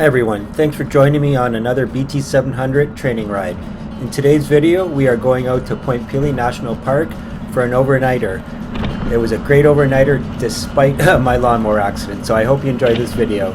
Hi everyone, thanks for joining me on another BT700 training ride. In today's video, we are going out to Point Pelee National Park for an overnighter. It was a great overnighter despite my lawnmower accident, so I hope you enjoy this video.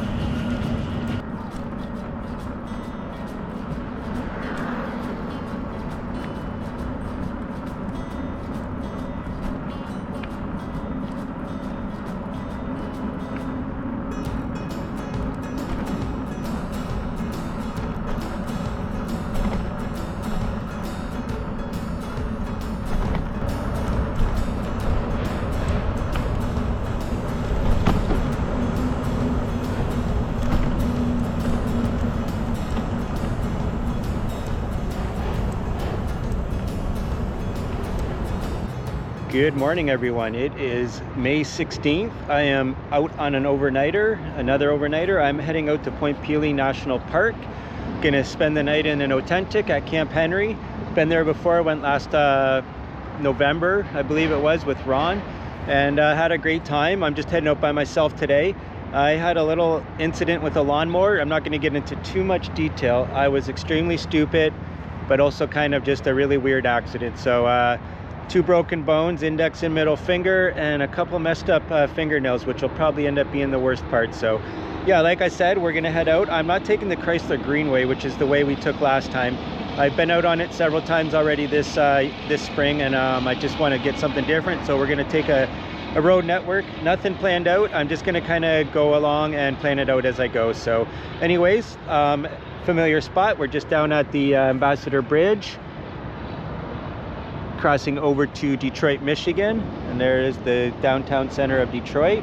Good morning everyone. It is May 16th. I am out on another overnighter. I'm heading out to Point Pelee National Park. Gonna spend the night in an authentic at Camp Henry. Been there before, went last November, I believe it was, with Ron, and had a great time. I'm just heading out by myself today. I had a little incident with a lawnmower. I'm not gonna get into too much detail. I was extremely stupid, but also kind of just a really weird accident. So 2 broken bones, index and middle finger, and a couple messed up fingernails, which will probably end up being the worst part. So yeah, like I said, we're gonna head out. I'm not taking the Chrysler Greenway, which is the way we took last time. I've been out on it several times already this spring, and I just want to get something different. So we're gonna take a road network. Nothing planned out. I'm just gonna kind of go along and plan it out as I go. So anyways, familiar spot. We're just down at the Ambassador Bridge, crossing over to Detroit, Michigan, and there is the downtown center of Detroit.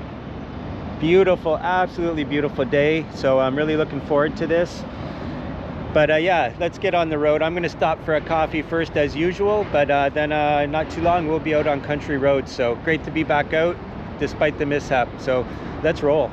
Beautiful, absolutely beautiful day. So I'm really looking forward to this. But yeah, let's get on the road. I'm going to stop for a coffee first as usual, but then not too long we'll be out on country roads. So great to be back out despite the mishap. So let's roll.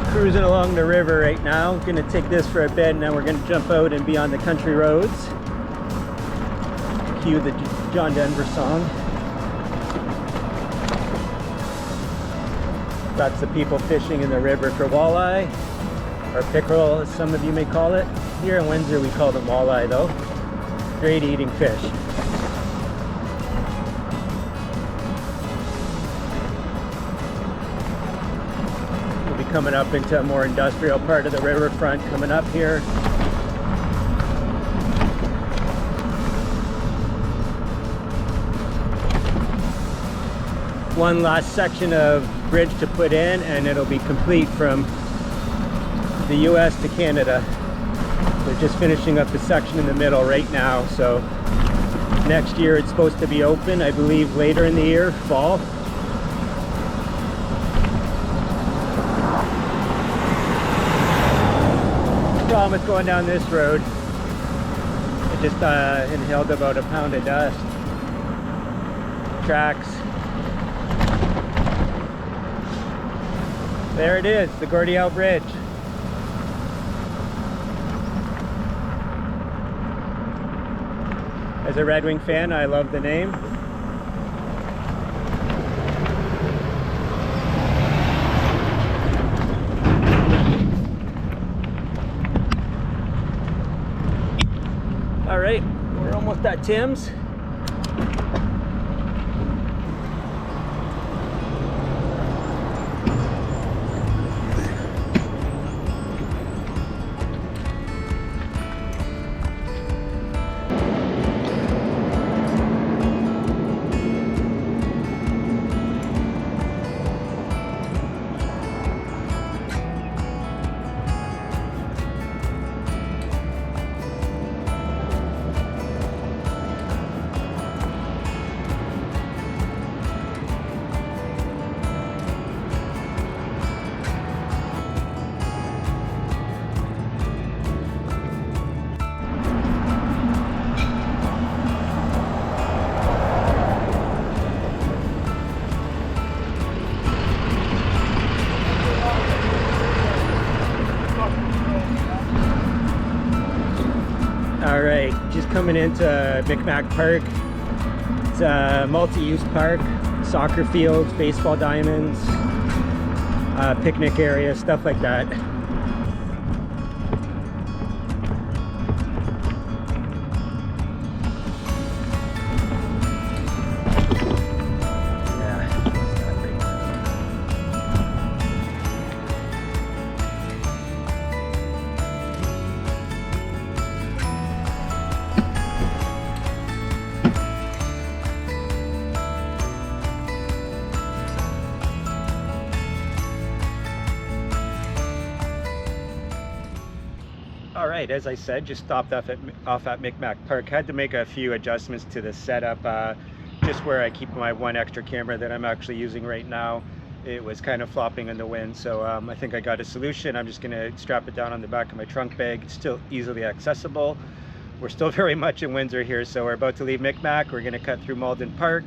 Cruising along the river right now. Gonna take this for a bit, and then we're gonna jump out and be on the country roads. Cue the John Denver song. That's the people fishing in the river for walleye, or pickerel as some of you may call it. Here in Windsor we call them walleye though. Great eating fish. Coming up into a more industrial part of the riverfront coming up here. One last section of bridge to put in, and it'll be complete from the US to Canada. They're just finishing up the section in the middle right now, so next year it's supposed to be open, I believe later in the year, fall. Problem with going down this road, I just inhaled about a pound of dust. Tracks. There it is, the Gordie Howe Bridge. As a Red Wing fan, I love the name. All right, we're almost at Tim's. All right, just coming into Micmac Park. It's a multi-use park, soccer fields, baseball diamonds, picnic area, stuff like that. All right, as I said, just stopped off at Micmac Park. Had to make a few adjustments to the setup, just where I keep my one extra camera that I'm actually using right now. It was kind of flopping in the wind, so I think I got a solution. I'm just gonna strap it down on the back of my trunk bag. It's still easily accessible. We're still very much in Windsor here, so we're about to leave Micmac. We're gonna cut through Malden Park,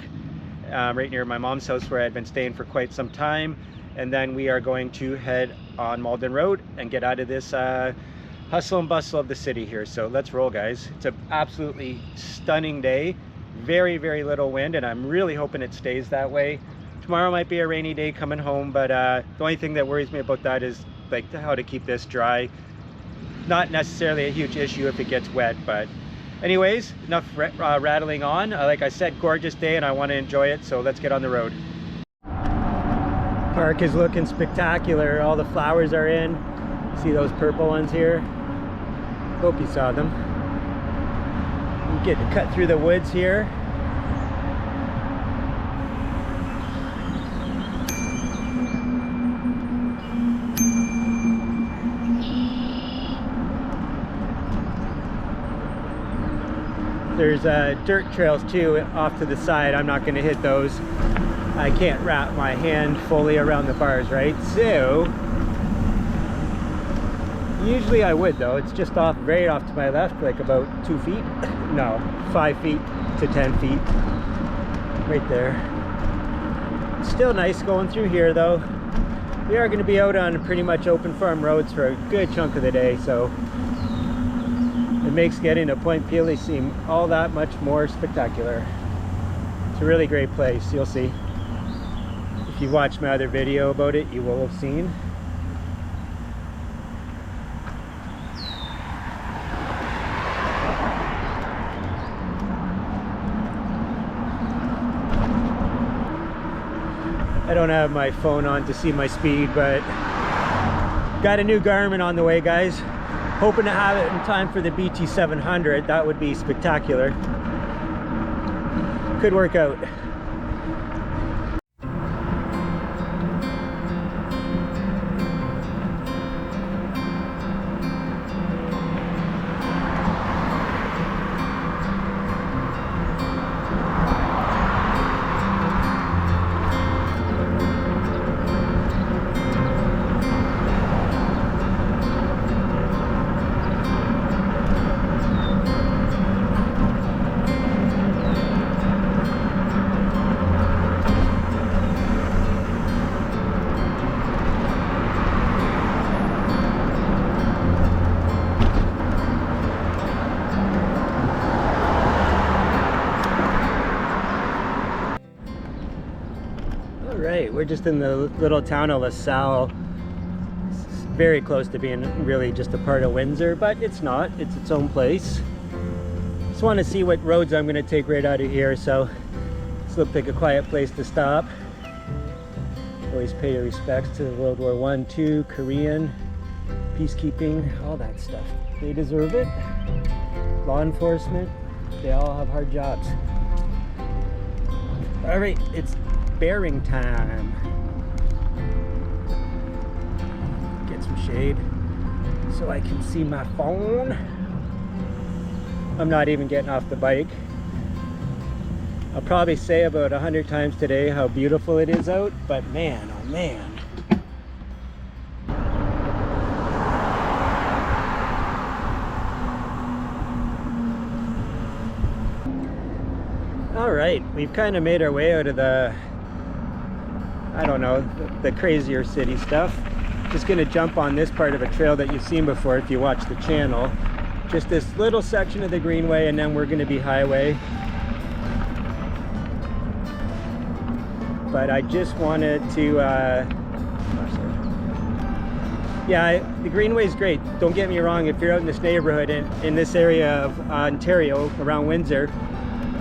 right near my mom's house where I'd been staying for quite some time. And then we are going to head on Malden Road and get out of this hustle and bustle of the city here. So let's roll, guys. It's an absolutely stunning day. Very, very little wind, and I'm really hoping it stays that way. Tomorrow might be a rainy day coming home, but the only thing that worries me about that is like how to keep this dry. Not necessarily a huge issue if it gets wet, but anyways, enough rattling on. Like I said, gorgeous day, and I want to enjoy it, so let's get on the road. Park is looking spectacular. All the flowers are in. See those purple ones here? Hope you saw them. You get to cut through the woods here. There's dirt trails too off to the side. I'm not going to hit those. I can't wrap my hand fully around the bars, right? So usually I would, though. It's just off, right off to my left, like about 2 feet. No, 5 feet to 10 feet. Right there. Still nice going through here, though. We are going to be out on pretty much open farm roads for a good chunk of the day, so it makes getting to Point Pelee seem all that much more spectacular. It's a really great place, you'll see. If you watched my other video about it, you will have seen. I don't have my phone on to see my speed, but got a new Garmin on the way, guys. Hoping to have it in time for the BT700. That would be spectacular. Could work out. We're just in the little town of LaSalle. It's very close to being really just a part of Windsor, but it's not. It's its own place. Just want to see what roads I'm going to take right out of here, so this looks like a quiet place to stop. Always pay your respects to World War I, II, Korean, peacekeeping, all that stuff. They deserve it. Law enforcement, they all have hard jobs. All right, it's bearing time. Get some shade so I can see my phone. I'm not even getting off the bike. I'll probably say about 100 times today how beautiful it is out, but man, oh man. All right, we've kind of made our way out of the, I don't know, the crazier city stuff. Just gonna jump on this part of a trail that you've seen before if you watch the channel. Just this little section of the greenway, and then we're going to be highway. But I just wanted to yeah, the greenway is great. Don't get me wrong, if you're out in this neighborhood in this area of Ontario around Windsor,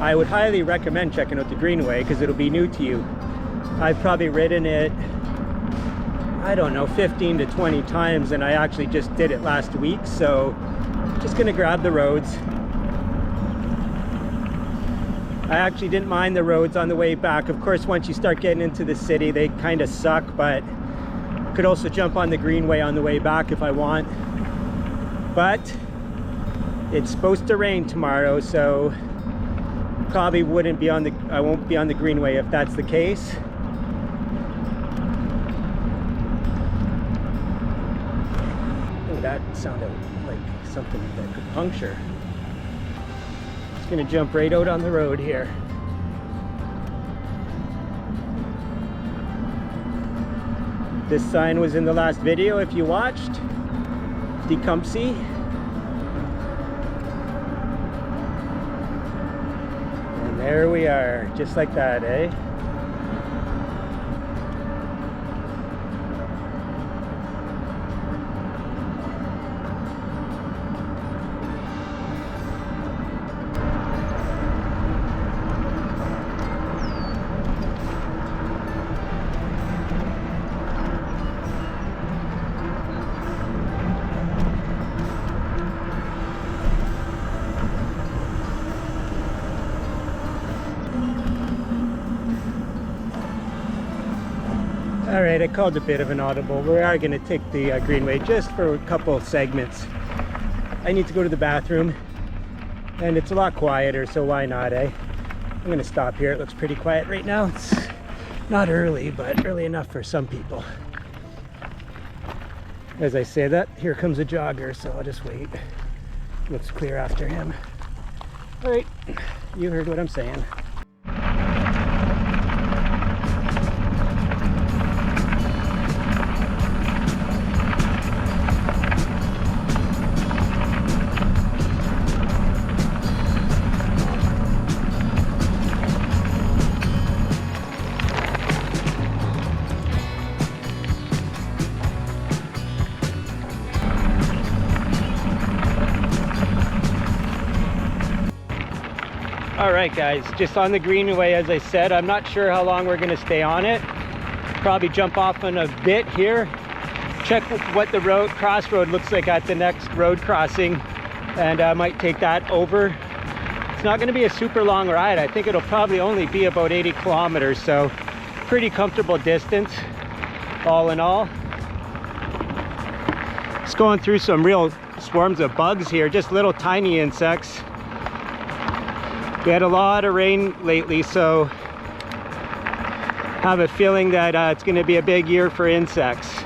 I would highly recommend checking out the greenway because it'll be new to you. I've probably ridden it, I don't know, 15 to 20 times, and I actually just did it last week, so just gonna grab the roads. I actually didn't mind the roads on the way back. Of course, once you start getting into the city, they kind of suck, but could also jump on the greenway on the way back if I want. But it's supposed to rain tomorrow, so probably wouldn't be on the, I won't be on the greenway if that's the case. Oh, that sounded like something that could puncture. Just gonna jump right out on the road here. This sign was in the last video if you watched. Tecumseh. And there we are, just like that, eh? All right, I called a bit of an audible. We are going to take the greenway just for a couple segments. I need to go to the bathroom, and it's a lot quieter, so why not, eh? I'm going to stop here. It looks pretty quiet right now. It's not early, but early enough for some people. As I say that, here comes a jogger, so I'll just wait. Looks clear after him. All right, you heard what I'm saying. All right, guys, just on the greenway, as I said, I'm not sure how long we're going to stay on it. Probably jump off on a bit here, check what the crossroad looks like at the next road crossing, and I might take that over. It's not going to be a super long ride. I think it'll probably only be about 80 kilometers, so pretty comfortable distance all in all. Just going through some real swarms of bugs here, just little tiny insects. We had a lot of rain lately, so I have a feeling that it's going to be a big year for insects.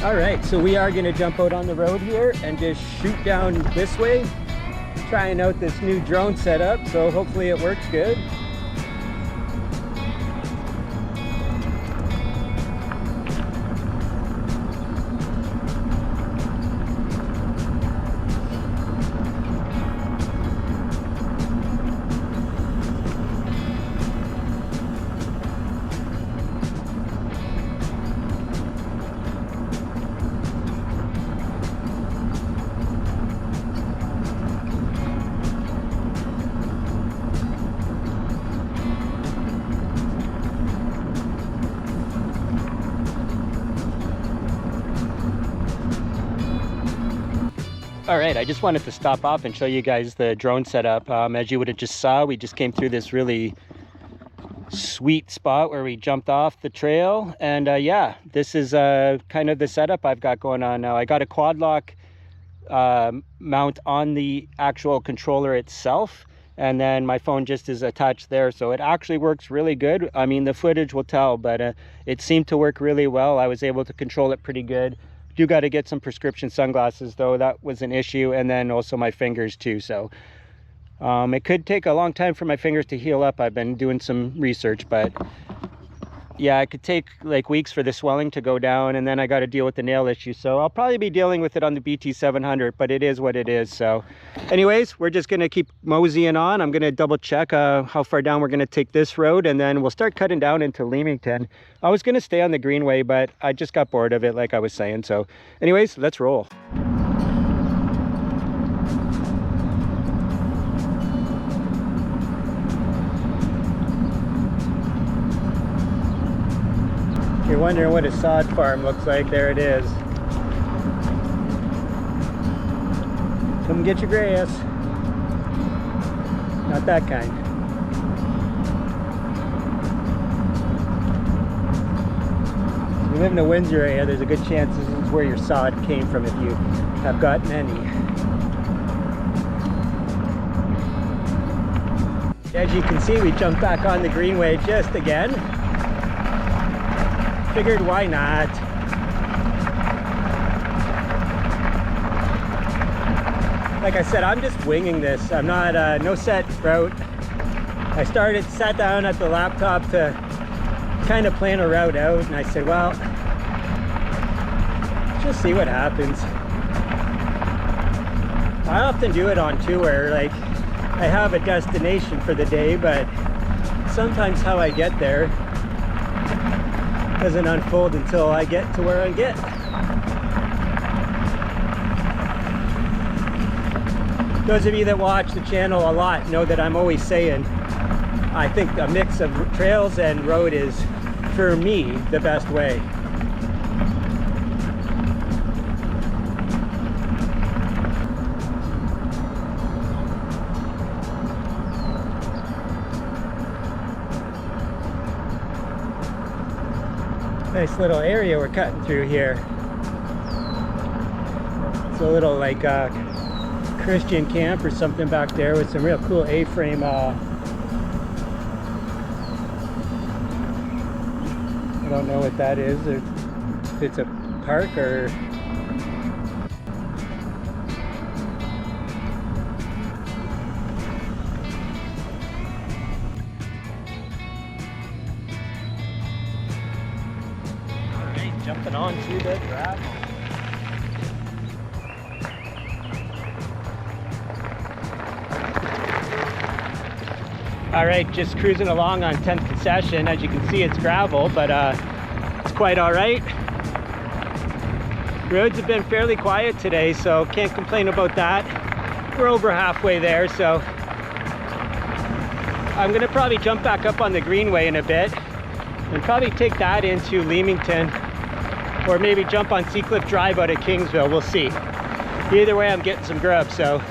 All right, so we are gonna jump out on the road here and just shoot down this way, trying out this new drone setup, so hopefully it works good. All right, I just wanted to stop off and show you guys the drone setup. As you would have just saw, we just came through this really sweet spot where we jumped off the trail. And yeah, this is kind of the setup I've got going on now. I got a quad lock mount on the actual controller itself, and then my phone just is attached there, so it actually works really good. I mean, the footage will tell, but it seemed to work really well. I was able to control it pretty good. Do got to get some prescription sunglasses though, that was an issue, and then also my fingers too. So it could take a long time for my fingers to heal up. I've been doing some research, but yeah, it could take like weeks for the swelling to go down, and then I got to deal with the nail issue. So I'll probably be dealing with it on the BT700, but it is what it is. So anyways, we're just going to keep moseying on. I'm going to double check how far down we're going to take this road, and then we'll start cutting down into Leamington. I was going to stay on the Greenway, but I just got bored of it, like I was saying. So anyways, let's roll. You're wondering what a sod farm looks like. There it is. Come get your grass. Not that kind. If you live in the Windsor area, there's a good chance this is where your sod came from if you have gotten any. As you can see, we jumped back on the Greenway just again. Figured why not. Like I said, I'm just winging this. I'm not no set route. I sat down at the laptop to kind of plan a route out, and I said, well, just see what happens. I often do it on tour, like I have a destination for the day, but sometimes how I get there doesn't unfold until I get to where I get. Those of you that watch the channel a lot know that I'm always saying I think a mix of trails and road is, for me, the best way. Nice little area we're cutting through here. It's a little like Christian camp or something back there with some real cool A-frame. I don't know what that is, or if it's a park or... Jumping onto the gravel. All right, just cruising along on 10th concession. As you can see, it's gravel, but it's quite all right. Roads have been fairly quiet today, so can't complain about that. We're over halfway there, so I'm gonna probably jump back up on the Greenway in a bit and probably take that into Leamington, or maybe jump on Seacliff Drive out of Kingsville. We'll see. Either way, I'm getting some grub, so.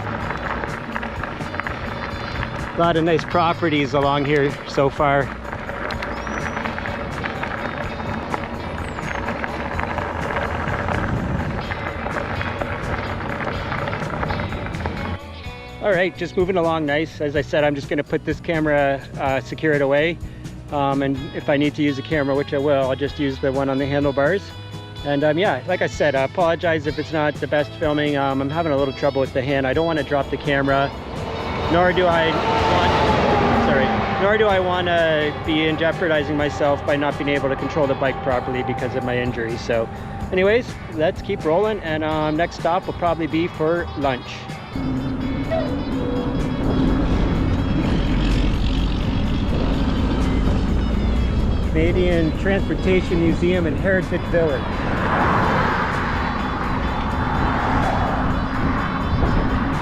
A lot of nice properties along here so far. All right, just moving along nice. As I said, I'm just gonna put this camera, secure it away. And if I need to use a camera, which I will, I'll just use the one on the handlebars. And yeah, like I said, I apologize if it's not the best filming. I'm having a little trouble with the hand. I don't want to drop the camera, nor do I want to be jeopardizing myself by not being able to control the bike properly because of my injury. So anyways, let's keep rolling, and next stop will probably be for lunch. Canadian Transportation Museum and Heritage Village.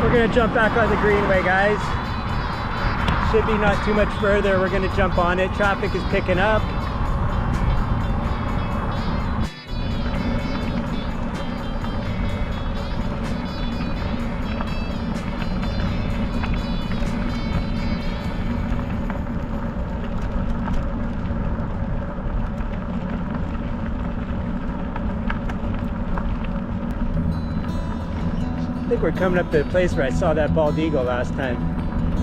We're gonna jump back on the Greenway, guys. Should be not too much further. We're gonna jump on it. Traffic is picking up. think we're coming up to the place where I saw that bald eagle last time.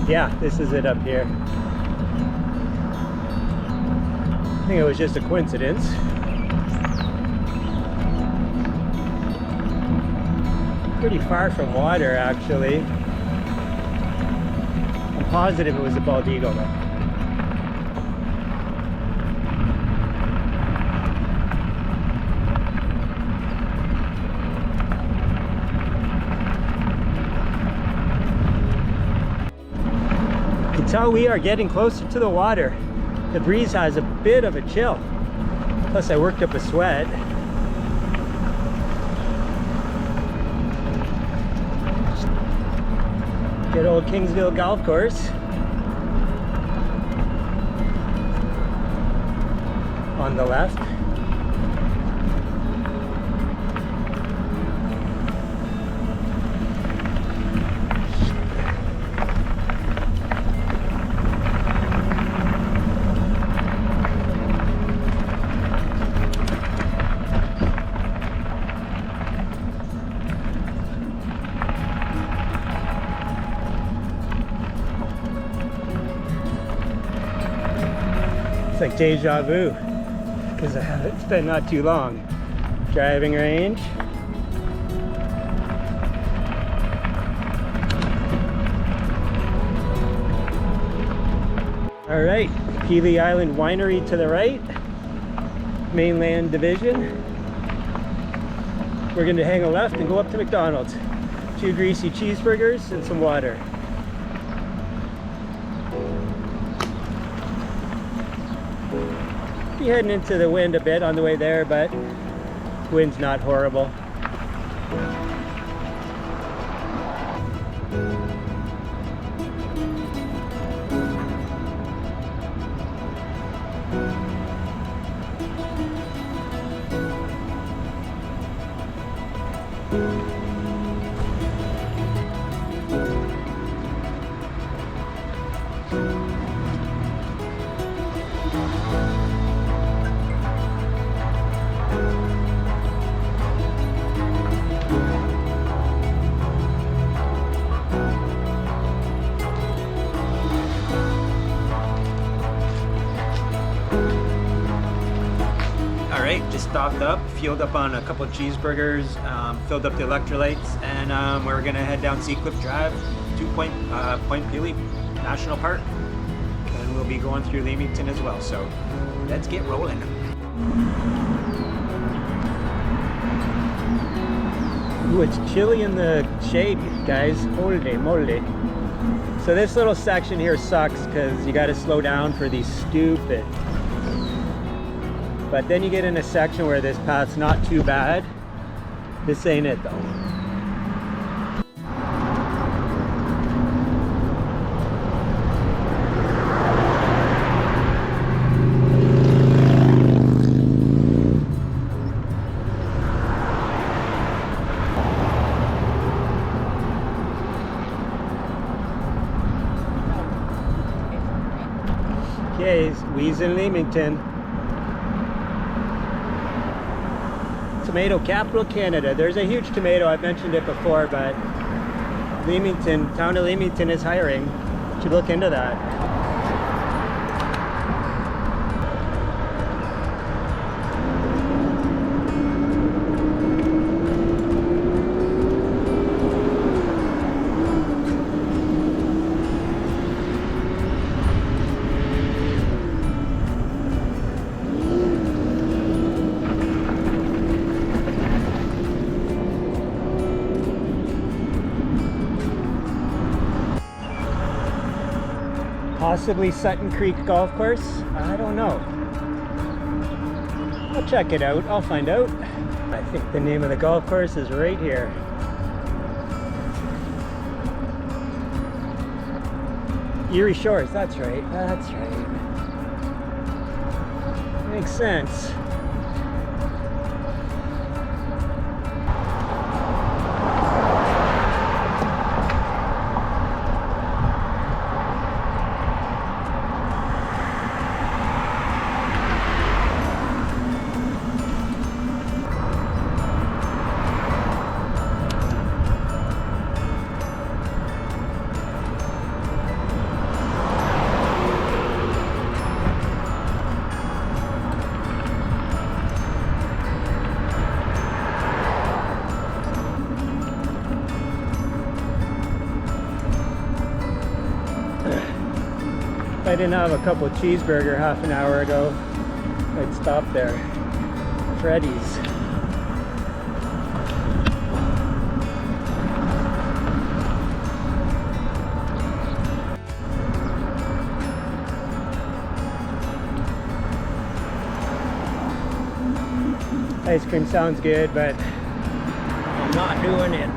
Yeah, this is it up here. I think it was just a coincidence. Pretty far from water, actually. I'm positive it was a bald eagle though. You can tell we are getting closer to the water. The breeze has a bit of a chill. Plus I worked up a sweat. Good old Kingsville golf course. On the left. It's like deja vu, because it's been not too long. Driving range. All right, Pelee Island Winery to the right, mainland division. We're going to hang a left and go up to McDonald's. 2 greasy cheeseburgers and some water. Be heading into the wind a bit on the way there, but wind's not horrible. Just stocked up, fueled up on a couple of cheeseburgers, filled up the electrolytes, and we're gonna head down Seacliff Drive to Point Pelee National Park, and we'll be going through Leamington as well. So let's get rolling. Ooh, it's chilly in the shade, guys. Holy moly. So this little section here sucks because you got to slow down for these stupid. But then you get in a section where this path's not too bad. This ain't it though. Okay, we's in Leamington. Tomato capital Canada. There's a huge tomato, I've mentioned it before, but Leamington, town of Leamington is hiring. Should look into that. Possibly Sutton Creek Golf Course? I don't know. I'll check it out. I'll find out. I think the name of the golf course is right here. Erie Shores, that's right. That's right. Makes sense. I didn't have a couple of cheeseburger half an hour ago, I'd stop there. Freddy's. Ice cream sounds good, but I'm not doing it.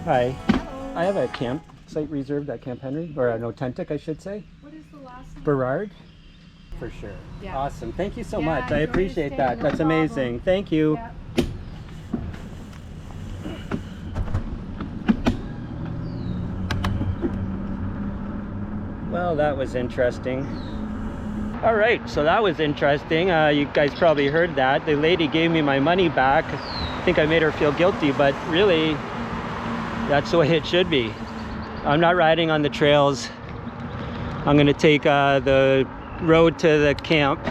Hi. Hello. I have a campsite reserved at Camp Henry, or an authentic I should say. What is the last name? Berard? For sure. Yeah. Awesome. Thank you so Yeah, much. I enjoy appreciate your stay, that. no That's problem. amazing. Thank you. Yeah. Well, that was interesting. All right, so that was interesting. You guys probably heard that. The lady gave me my money back. I think I made her feel guilty, but really, that's the way it should be. I'm not riding on the trails. I'm gonna take the road to the camp.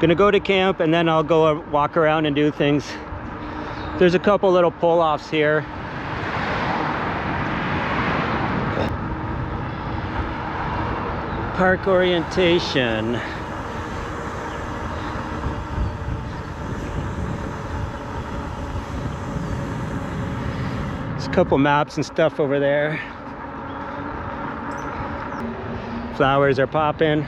Gonna go to camp and then I'll go walk around and do things. There's a couple little pull-offs here. Park orientation. There's a couple maps and stuff over there. Flowers are popping.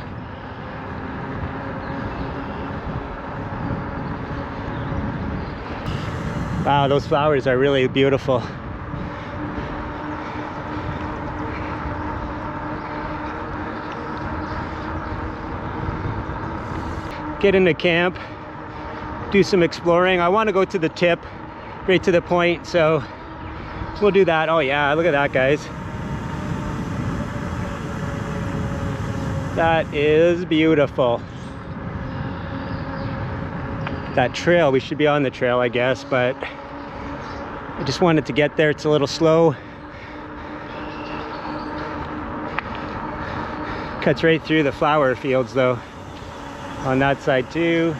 Wow, those flowers are really beautiful. Get into camp, do some exploring. I want to go to the tip, right to the point, so we'll do that. Oh yeah, look at that, guys. That is beautiful. That trail, we should be on the trail, I guess, but I just wanted to get there. It's a little slow. Cuts right through the flower fields though. On that side too.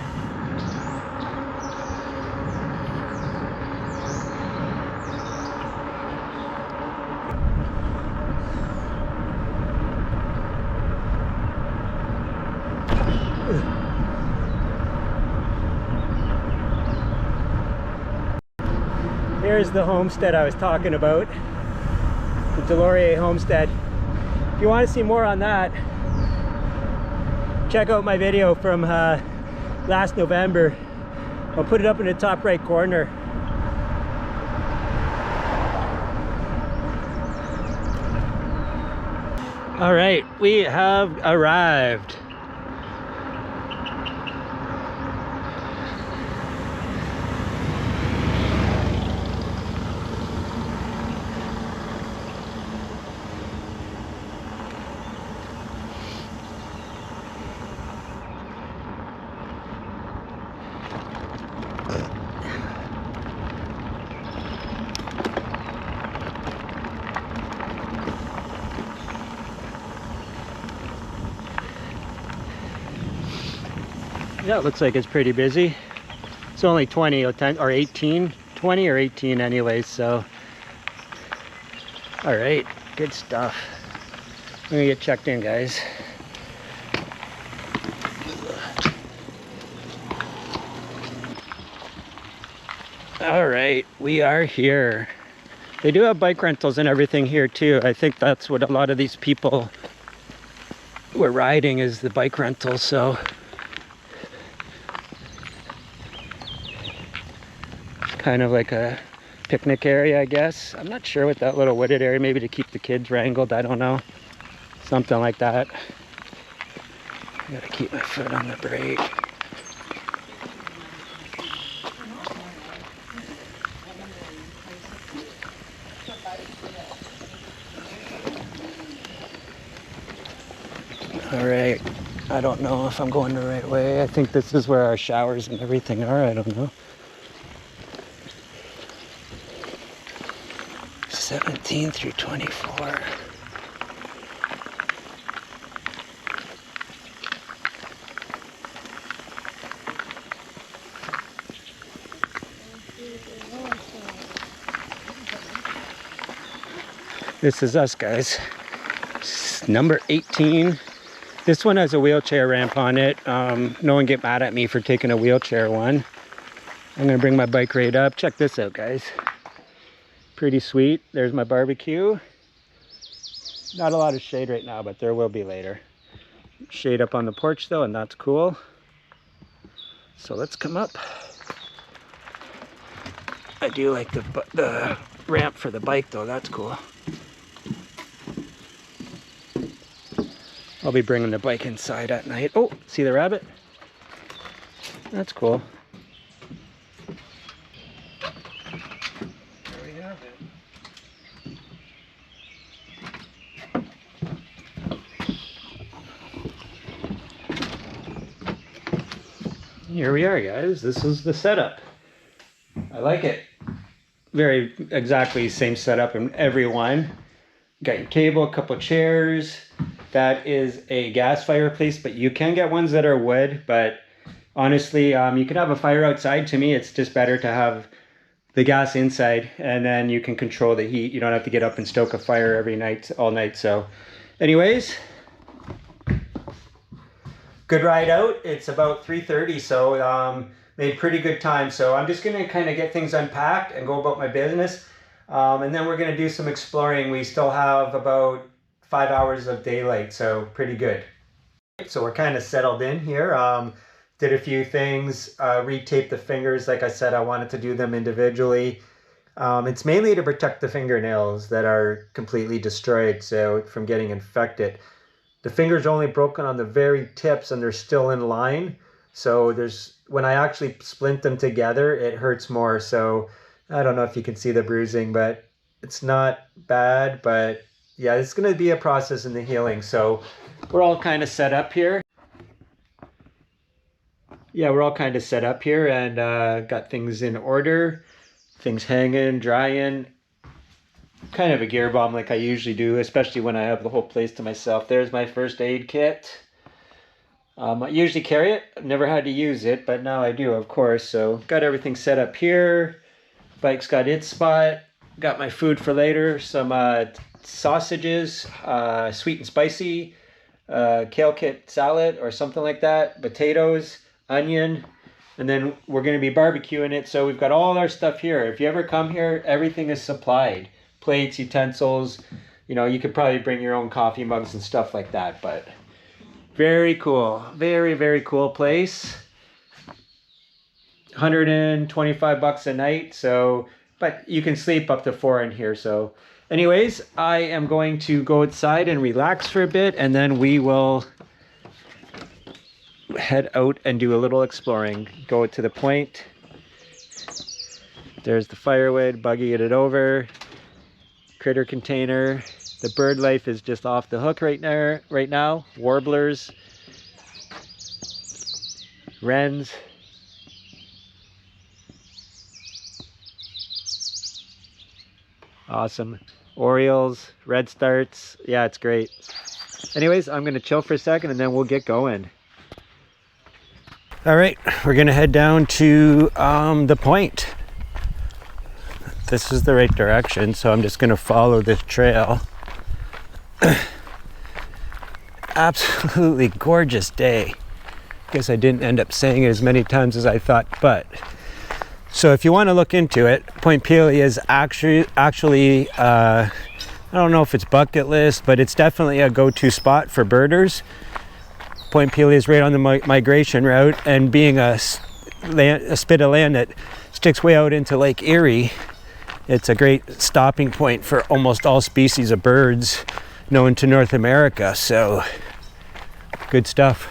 Here's the homestead I was talking about, the Delorier homestead. If you want to see more on that, check out my video from last November. I'll put it up in the top right corner. All right, we have arrived. Yeah, it looks like it's pretty busy. It's only 20 or 10 or 18, 20 or 18 anyways, so. All right, good stuff. I'm gonna get checked in, guys. All right, we are here. They do have bike rentals and everything here too. I think that's what a lot of these people were riding, is the bike rental, so. Kind of like a picnic area, I guess. I'm not sure what that little wooded area, maybe to keep the kids wrangled, I don't know. Something like that. I gotta keep my foot on the brake. All right, I don't know if I'm going the right way. I think this is where our showers and everything are. I don't know. 17 through 24. This is us, guys. Number 18. This one has a wheelchair ramp on it. No one get mad at me for taking a wheelchair one. I'm gonna bring my bike right up. Check this out, guys. Pretty sweet. There's my barbecue. Not a lot of shade right now, but there will be later. Shade up on the porch though, and that's cool. So let's come up. I do like the ramp for the bike though, that's cool. I'll be bringing the bike inside at night. Oh, see the rabbit? That's cool. There we have it. Here we are, guys. This is the setup. I like it. Very exactly same setup in every one. Got your table, a couple chairs. That is a gas fireplace, but you can get ones that are wood. But honestly, you could have a fire outside. To me, it's just better to have the gas inside, and then you can control the heat. You don't have to get up and stoke a fire every night, all night. So anyways, good ride out. It's about 3:30, so made pretty good time. So I'm just gonna kind of get things unpacked and go about my business. And then we're gonna do some exploring. We still have about 5 hours of daylight, so pretty good. So we're kind of settled in here. Did a few things, re-taped the fingers. Like I said, I wanted to do them individually. It's mainly to protect the fingernails that are completely destroyed, so from getting infected. The fingers are only broken on the very tips and they're still in line. So when I actually splint them together, it hurts more. So I don't know if you can see the bruising, but it's not bad, but yeah, it's going to be a process in the healing. So we're all kind of set up here. Yeah, we're all kind of set up here and got things in order. Things hanging, drying. Kind of a gear bomb like I usually do, especially when I have the whole place to myself. There's my first aid kit. I usually carry it. I've never had to use it, but now I do, of course. So got everything set up here. Bike's got its spot. Got my food for later. Some sausages, sweet and spicy, kale kit salad or something like that, potatoes, onion, and then we're going to be barbecuing it. So we've got all our stuff here. If you ever come here, everything is supplied. Plates, utensils, you know, you could probably bring your own coffee mugs and stuff like that, but very cool. Very, very cool place. $125 a night, so, but you can sleep up to 4 in here. So anyways, I am going to go outside and relax for a bit, and then we will head out and do a little exploring. Go to the point. There's the firewood, buggy it over. Critter container. The bird life is just off the hook right now. Warblers, wrens. Awesome. Orioles, redstarts. Yeah, it's great. Anyways, I'm going to chill for a second and then we'll get going. All right, we're going to head down to the point. This is the right direction, so I'm just going to follow this trail. Absolutely gorgeous day. Guess I didn't end up saying it as many times as I thought, but so if you want to look into it, Point Pelee is actually I don't know if it's bucket list, but it's definitely a go-to spot for birders. Point Pelee is right on the migration route, and being a spit of land that sticks way out into Lake Erie, it's a great stopping point for almost all species of birds known to North America. So good stuff.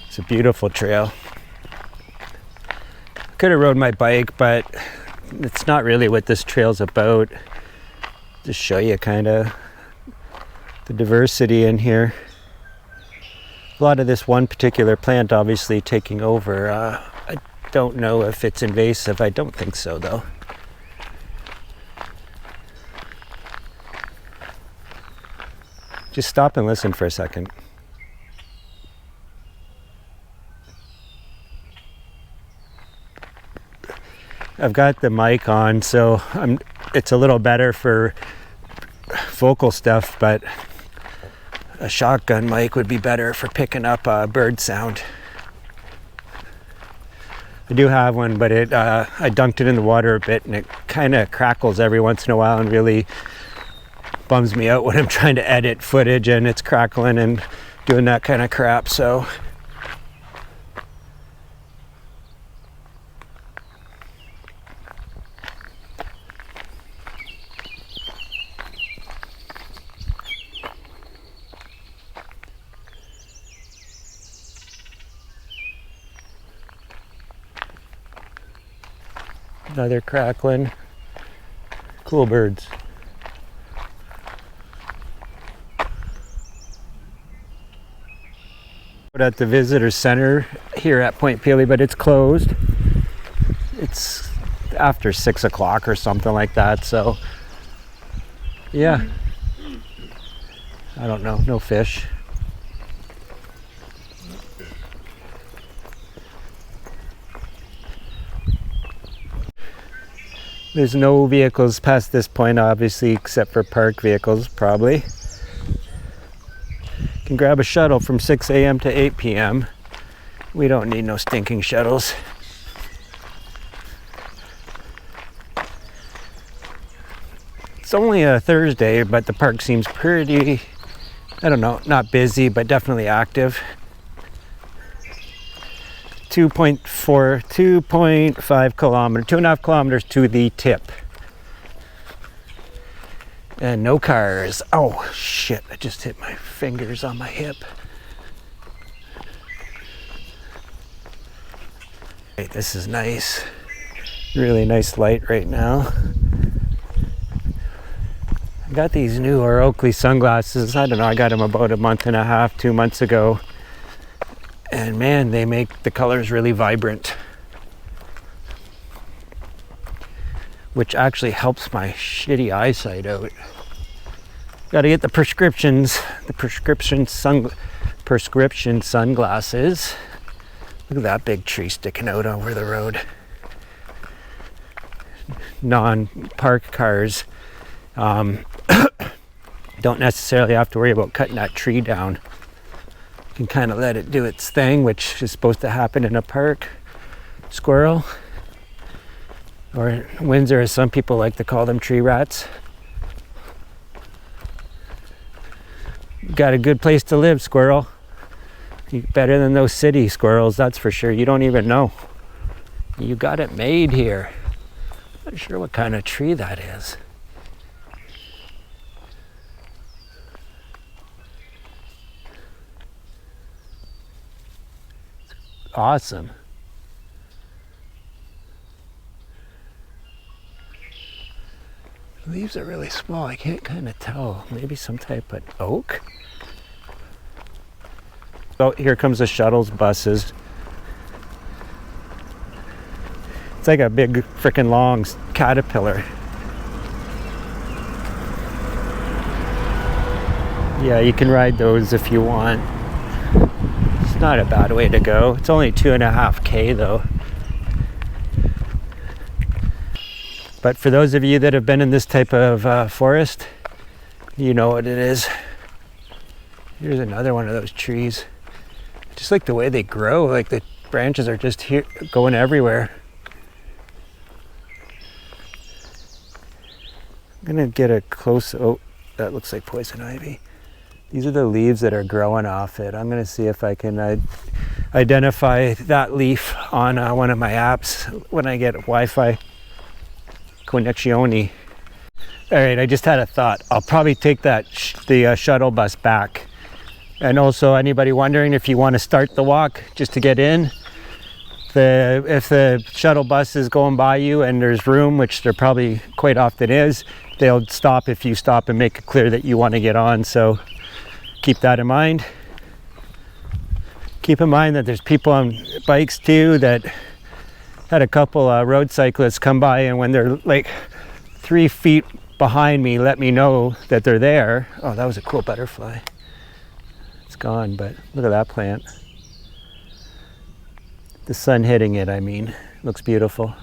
It's a beautiful trail. Could have rode my bike, but it's not really what this trail's about. Just show you kind of the diversity in here. a lot of this one particular plant obviously taking over. I don't know if it's invasive. I don't think so though. Just stop and listen for a second. I've got the mic on, so it's a little better for vocal stuff, but a shotgun mic would be better for picking up bird sound. I do have one, but I dunked it in the water a bit and it kind of crackles every once in a while and really bums me out when I'm trying to edit footage and it's crackling and doing that kind of crap. So another crackling. Cool birds. At the visitor center here at Point Pelee, but it's closed. It's after 6 o'clock or something like that, so yeah, I don't know, no fish. There's no vehicles past this point, obviously, except for park vehicles, probably. Can grab a shuttle from 6 a.m. to 8 p.m. We don't need no stinking shuttles. It's only a Thursday, but the park seems pretty, I don't know, not busy, but definitely active. 2.5 kilometers, 2.5 kilometers to the tip. And no cars. Oh shit, I just hit my fingers on my hip. Hey, this is nice. Really nice light right now. I got these new Oakley sunglasses. I don't know, I got them about a month and a half, 2 months ago. And man, they make the colors really vibrant. Which actually helps my shitty eyesight out. Got to get the prescription sunglasses. Look at that big tree sticking out over the road. Non-park cars don't necessarily have to worry about cutting that tree down. You can kind of let it do its thing, which is supposed to happen in a park. Squirrel. Or Windsor, as some people like to call them, tree rats. Got a good place to live, squirrel. Better than those city squirrels, that's for sure. You don't even know. You got it made here. Not sure what kind of tree that is. Awesome. The leaves are really small. I can't kind of tell. Maybe some type of oak? Oh, here comes the shuttles buses. It's like a big freaking long caterpillar. Yeah, you can ride those if you want. It's not a bad way to go. It's only 2.5K though. But for those of you that have been in this type of forest, you know what it is. Here's another one of those trees. Just like the way they grow, like the branches are just here going everywhere. I'm gonna get a close, oh, that looks like poison ivy. These are the leaves that are growing off it. I'm gonna see if I can identify that leaf on one of my apps when I get Wi-Fi connection. All right, I just had a thought. I'll probably take that the shuttle bus back. And also, anybody wondering if you want to start the walk just to get in, if the shuttle bus is going by you and there's room, which there probably quite often is, they'll stop if you stop and make it clear that you want to get on. So keep that in mind. Keep in mind that there's people on bikes too. That had a couple road cyclists come by, and when they're like 3 feet behind me, let me know that they're there. Oh, that was a cool butterfly. It's gone, but look at that plant. The sun hitting it, I mean, looks beautiful.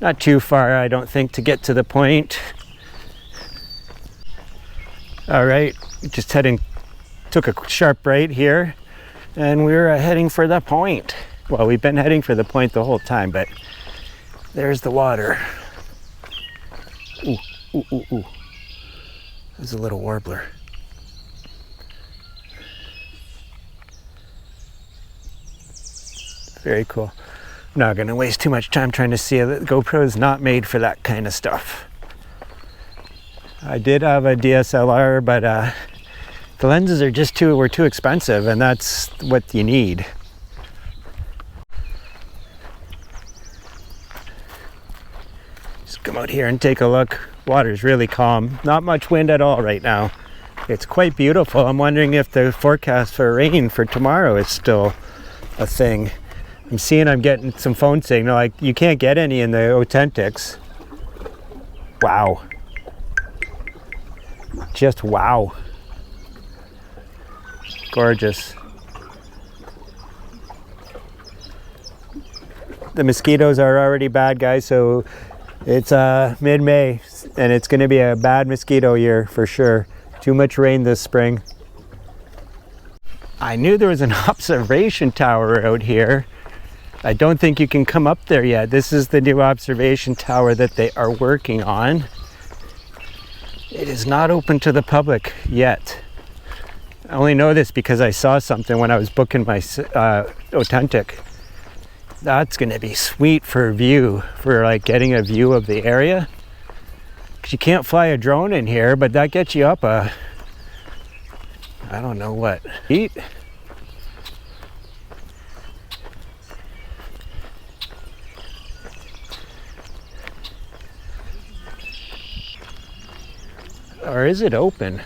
Not too far, I don't think, to get to the point. All right, just took a sharp right here, and we're heading for the point. Well, we've been heading for the point the whole time, but there's the water. Ooh, ooh, ooh, ooh. There's a little warbler. Very cool. I'm not gonna waste too much time trying to see it. The GoPro is not made for that kind of stuff. I did have a DSLR, but the lenses are were too expensive, and that's what you need. Just come out here and take a look. Water's really calm. Not much wind at all right now. It's quite beautiful. I'm wondering if the forecast for rain for tomorrow is still a thing. I'm getting some phone signal. Like, you can't get any in the Authentics. Wow. Just wow. Gorgeous. The mosquitoes are already bad, guys, so it's mid-May, and it's going to be a bad mosquito year for sure. Too much rain this spring. I knew there was an observation tower out here. I don't think you can come up there yet. This is the new observation tower that they are working on. It is not open to the public yet. I only know this because I saw something when I was booking my Authentic. That's gonna be sweet for view, for like getting a view of the area. 'Cause you can't fly a drone in here, but that gets you up I don't know what, feet. Or is it open?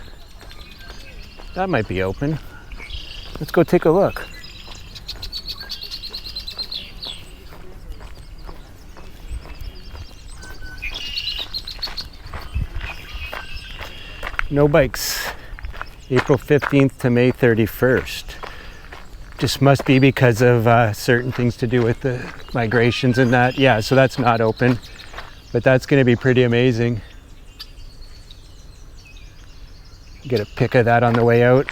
That might be open. Let's go take a look. No bikes. April 15th to May 31st. Just must be because of certain things to do with the migrations and that. Yeah, so that's not open, but that's going to be pretty amazing. Get a pic of that on the way out.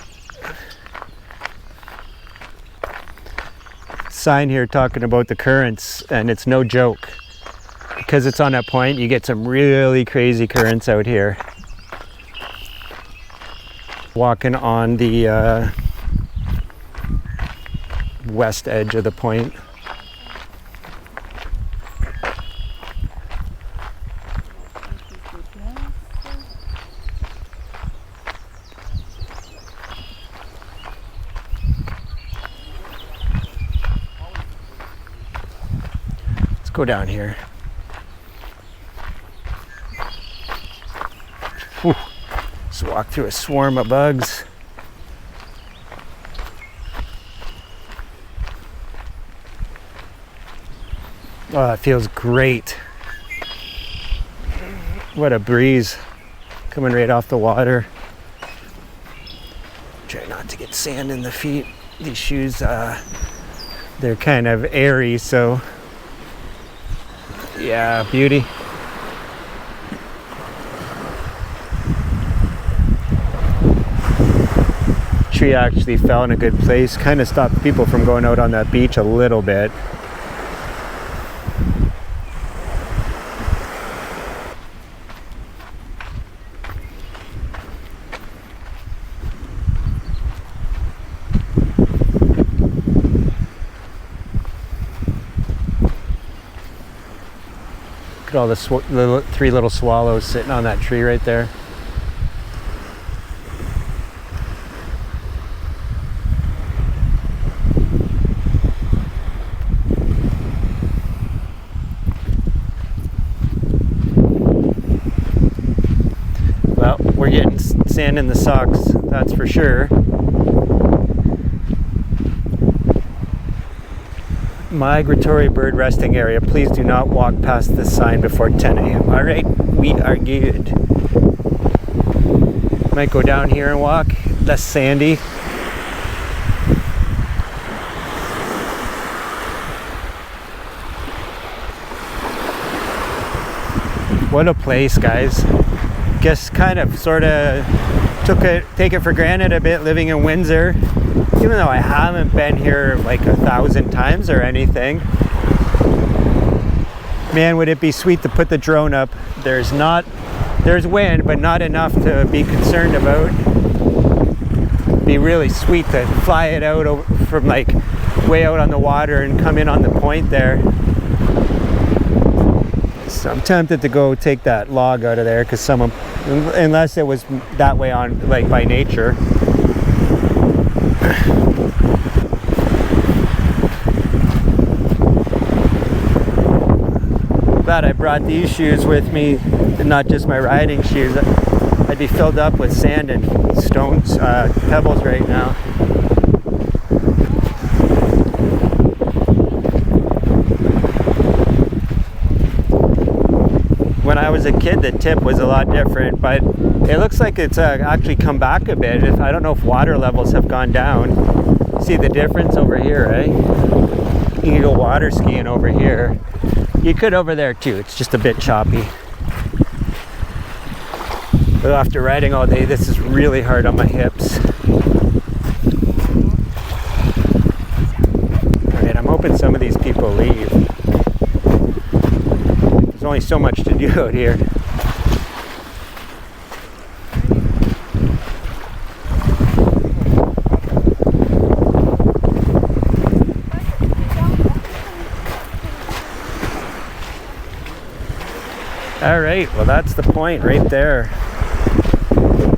Sign here talking about the currents, and it's no joke. Because it's on a point, you get some really crazy currents out here. Walking on the west edge of the point. Go down here. Whew. Just walk through a swarm of bugs. Oh, that feels great. What a breeze coming right off the water. Try not to get sand in the feet. These shoes, they're kind of airy, so yeah, beauty. Tree actually fell in a good place. Kind of stopped people from going out on that beach a little bit. Look at all the three little swallows sitting on that tree right there. Well, we're getting sand in the socks, that's for sure. migratory bird resting area. Please do not walk past this sign before 10 a.m. All right, we are good. Might go down here and walk, less sandy. What a place, guys. Guess kind of sort of take it for granted a bit living in Windsor, even though I haven't been here like 1,000 times or anything. Man, would it be sweet to put the drone up. There's wind, but not enough to be concerned about. It'd be really sweet to fly it out from like way out on the water and come in on the point there. So I'm tempted to go take that log out of there because unless it was that way on, like by nature. Glad I brought these shoes with me and not just my riding shoes. I'd be filled up with sand and stones, pebbles right now. When I was a kid, the tip was a lot different, but it looks like it's actually come back a bit. I don't know if water levels have gone down. See the difference over here, eh? You can go water skiing over here. You could over there too, it's just a bit choppy. But after riding all day, this is really hard on my hips. Alright, I'm hoping some of these people leave. There's only so much to do out here. All right, well that's the point right there.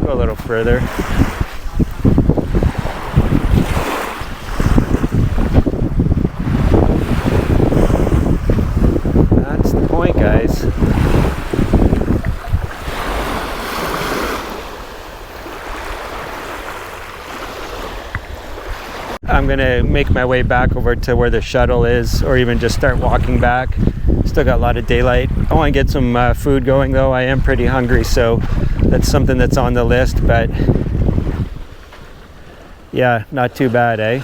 Go a little further. That's the point, guys. I'm gonna make my way back over to where the shuttle is, or even just start walking back. Still got a lot of daylight. I want to get some food going though. I am pretty hungry, so that's something that's on the list, but yeah, not too bad, eh?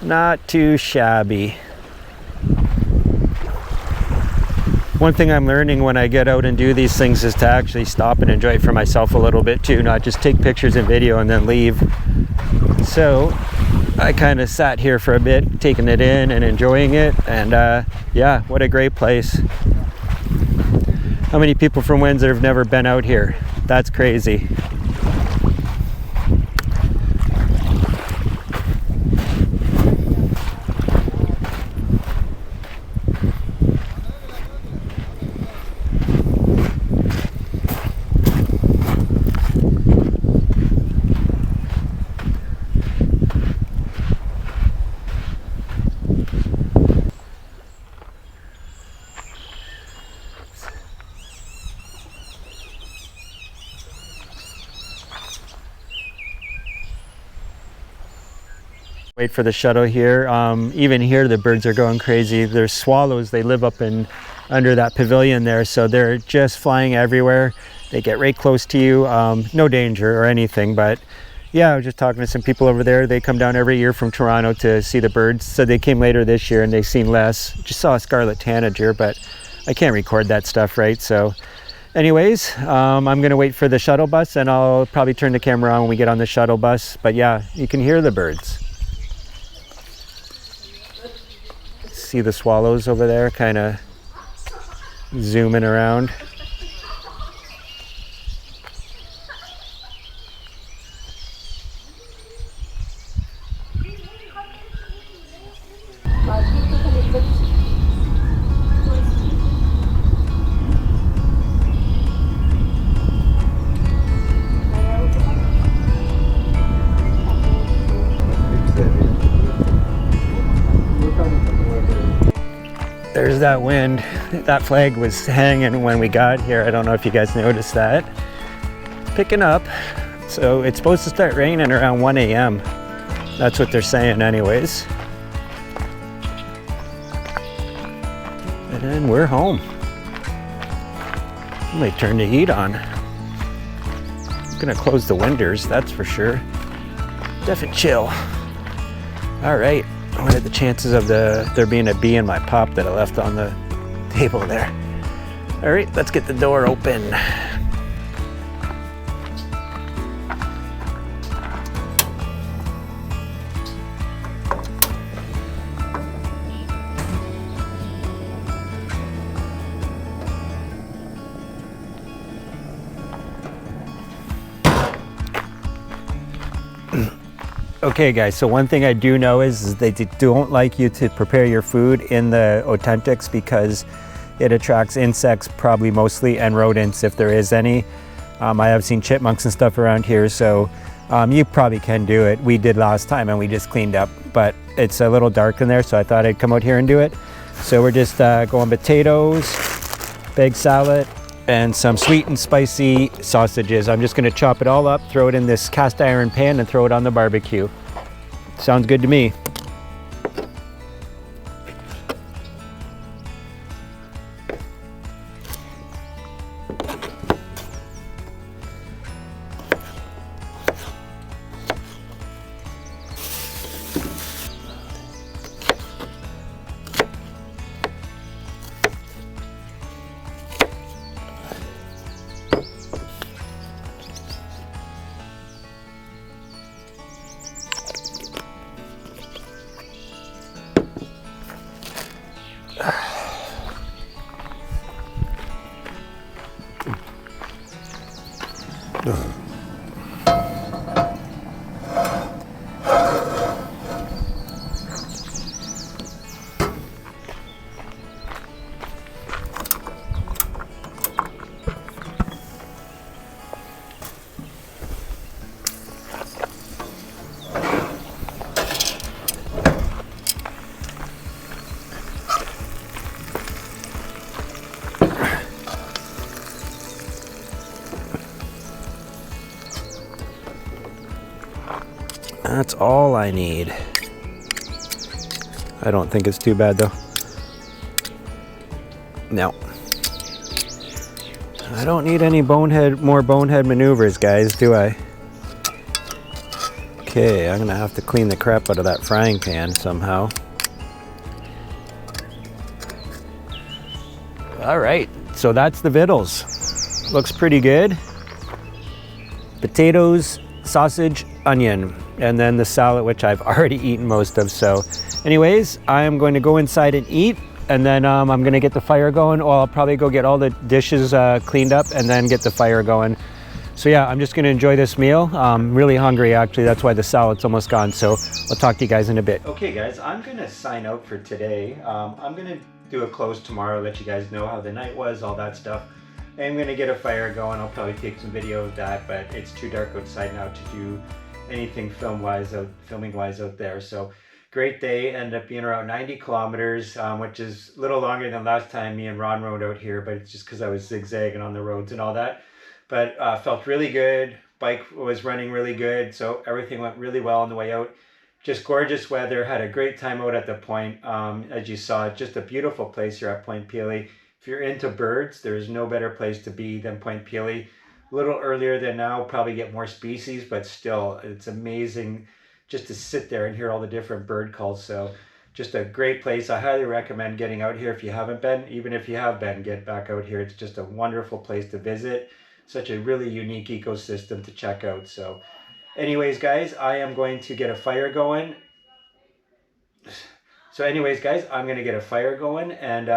Not too shabby. One thing I'm learning when I get out and do these things is to actually stop and enjoy it for myself a little bit too, not just take pictures and video and then leave. So I kind of sat here for a bit, taking it in and enjoying it, and yeah, what a great place. How many people from Windsor have never been out here? That's crazy. Wait for the shuttle here. Even here the birds are going crazy. There's swallows, they live up under that pavilion there, so they're just flying everywhere. They get right close to you. No danger or anything, but yeah, I was just talking to some people over there. They come down every year from Toronto to see the birds. So they came later this year and they've seen less. Just saw a scarlet tanager, but I can't record that stuff, right? So anyways, I'm gonna wait for the shuttle bus and I'll probably turn the camera on when we get on the shuttle bus. But yeah, you can hear the birds. See the swallows over there kind of zooming around. There's that wind. That flag was hanging when we got here. I don't know if you guys noticed that. It's picking up. So it's supposed to start raining around 1 a.m. That's what they're saying anyways. And we're home. I might turn the heat on. I'm gonna close the windows, that's for sure. Definitely chill. All right, what are the chances of there being a bee in my pop that I left on the table there? All right, let's get the door open. Okay guys, so one thing I do know is they don't like you to prepare your food in the Authentics because it attracts insects probably mostly and rodents if there is any. I have seen chipmunks and stuff around here, so you probably can do it. We did last time and we just cleaned up, but it's a little dark in there, so I thought I'd come out here and do it. So we're just going potatoes, big salad, and some sweet and spicy sausages. I'm just gonna chop it all up, throw it in this cast iron pan and throw it on the barbecue. Sounds good to me. That's all I need. I don't think it's too bad though. No. I don't need any more bonehead maneuvers, guys, do I? Okay, I'm gonna have to clean the crap out of that frying pan somehow. All right, so that's the vittles. Looks pretty good. Potatoes, sausage, onion, and then the salad, which I've already eaten most of. So anyways, I'm going to go inside and eat, and then I'm going to get the fire going, or I'll probably go get all the dishes cleaned up and then get the fire going. So yeah, I'm just going to enjoy this meal. I'm really hungry actually, that's why the salad's almost gone. So I'll talk to you guys in a bit. Okay guys, I'm going to sign out for today. I'm going to do a close tomorrow, let you guys know how the night was, all that stuff. I'm going to get a fire going. I'll probably take some video of that, but it's too dark outside now to do anything filming wise out there. So great day. Ended up being around 90 kilometers, which is a little longer than last time me and Ron rode out here, but it's just because I was zigzagging on the roads and all that. But felt really good. Bike was running really good, so everything went really well on the way out. Just gorgeous weather. Had a great time out at the point. As you saw, it's just a beautiful place here at Point Pelee. If you're into birds, there's no better place to be than Point Pelee. A little earlier than now, probably get more species, but still, it's amazing just to sit there and hear all the different bird calls. So just a great place. I highly recommend getting out here if you haven't been. Even if you have been, get back out here. It's just a wonderful place to visit. Such a really unique ecosystem to check out. So anyways, guys, I am going to get a fire going. I'm going to get a fire going, and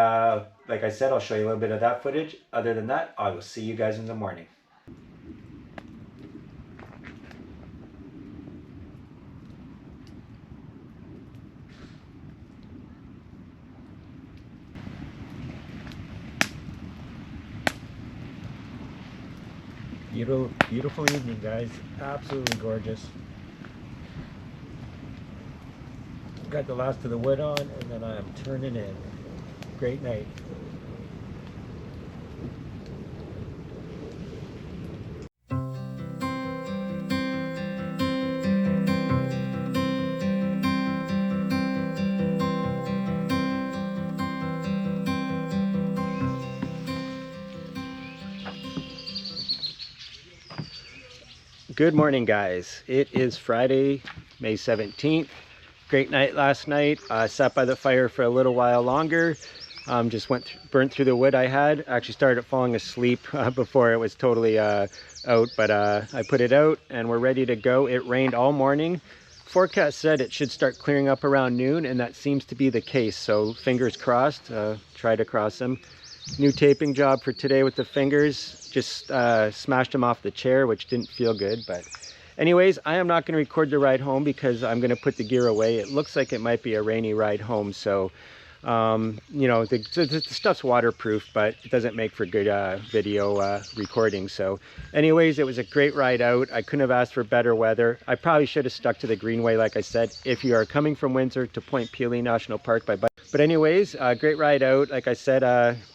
like I said, I'll show you a little bit of that footage. Other than that, I will see you guys in the morning. Beautiful evening, guys. Absolutely gorgeous. Got the last of the wood on, and then I am turning in. Great night. Good morning, guys. It is Friday, May 17th. Great night last night. Sat by the fire for a little while longer. Just burnt through the wood I had. Actually started falling asleep before it was totally out, but I put it out and we're ready to go. It rained all morning. Forecast said it should start clearing up around noon, and that seems to be the case. So fingers crossed. Try to cross them. New taping job for today with the fingers. Just smashed them off the chair, which didn't feel good. But anyways, I am not going to record the ride home because I'm going to put the gear away. It looks like it might be a rainy ride home. So, you know, the stuff's waterproof, but it doesn't make for good video recording. So anyways, it was a great ride out. I couldn't have asked for better weather. I probably should have stuck to the greenway, like I said, if you are coming from Windsor to Point Pelee National Park by bike. But anyways, great ride out. Like I said,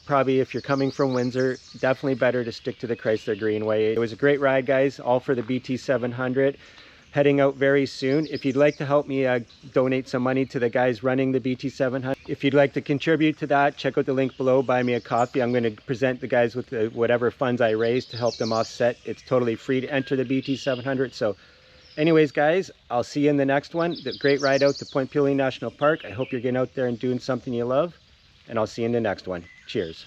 probably if you're coming from Windsor, definitely better to stick to the Chrysler Greenway. It was a great ride, guys, all for the BT700. Heading out very soon. If you'd like to help me donate some money to the guys running the BT700, if you'd like to contribute to that, check out the link below, buy me a coffee. I'm going to present the guys with whatever funds I raise to help them offset. It's totally free to enter the BT700. So anyways, guys, I'll see you in the next one. The great ride out to Point Pelee National Park. I hope you're getting out there and doing something you love, and I'll see you in the next one. Cheers.